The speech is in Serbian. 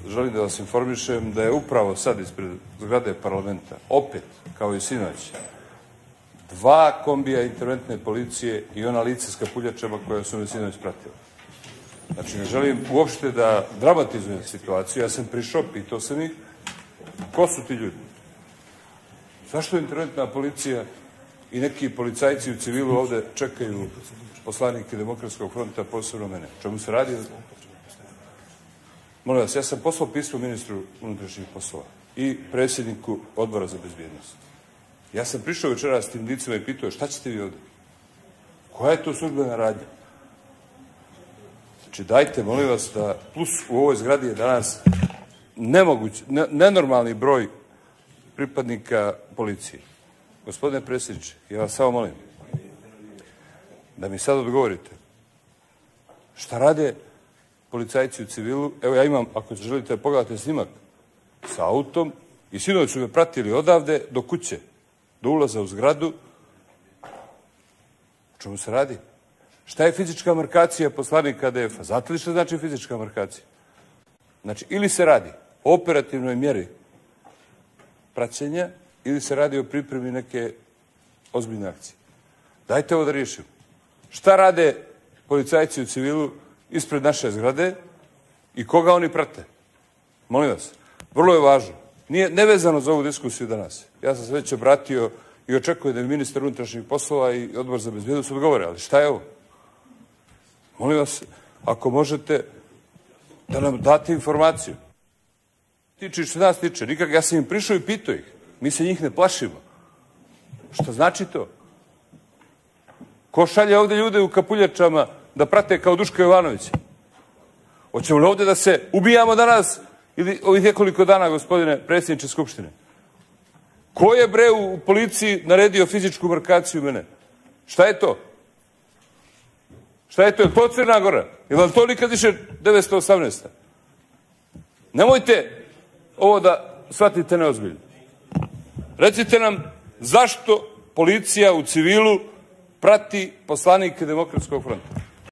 Želim da vas informišem da je upravo sad ispred zgrade parlamenta, opet, kao i sinoć, 2 kombija interventne policije i ona lica s kapuljačama koja su me sinoć pratila. Znači, ne želim uopšte da dramatizujem situaciju, ja sam prišao, pitao sam ih, ko su ti ljudi? Zašto interventna policija i neki policajci u civilu ovde čekaju poslanike Demokratskog fronta, posebno mene? Čemu se radi? Molim vas, ja sam poslao pismo ministru unutrašnjih poslova i predsjedniku Odbora za bezbjednost. Ja sam prišao večeras s tim licima i pitao šta ćete vi ovde? Koja je to službena radnja? Znači, dajte, molim vas, da plus u ovoj zgradi je danas nenormalni broj pripadnika policije. Gospodine predsjedniče, ja vas samo molim da mi sad odgovorite šta rade policajci u civilu. Evo, ja imam, ako želite da pogledate snimak, sa autom i sinoć su me pratili odavde do kuće, do ulaza u zgradu. O čemu se radi? Šta je fizička markacija poslanika DF-a? Znate li što znači fizička markacija? Znači, ili se radi o operativnoj mjeri praćenja, ili se radi o pripremi neke ozbiljne akcije. Dajte ovo da riješimo. Šta rade policajci u civilu ispred naše zgrade i koga oni prate? Molim vas, vrlo je važno. Nije nevezano za ovu diskusiju danas. Ja sam se već obratio i očekujem da je ministar unutrašnjih poslova i Odbor za bezbjednost odgovore, ali šta je ovo? Molim vas, ako možete da nam date informaciju. Tiče što nas tiče, nikak, ja sam im prišao i pitao ih. Mi se njih ne plašimo. Šta znači to? Ko šalje ovde ljude u kapuljačama da prate kao Duška Jovanovića? Hoćemo li ovde da se ubijamo danas ili ovih nekoliko dana, gospodine predsjedniče Skupštine? Ko je, bre, u policiji naredio fizičku markaciju mene? Šta je to? Šta je to? Je to Crna Gora? Je vam to nikad više 918. Nemojte ovo da shvatite neozbiljno. Recite nam zašto policija u civilu prati poslanike Demokratskog fronta?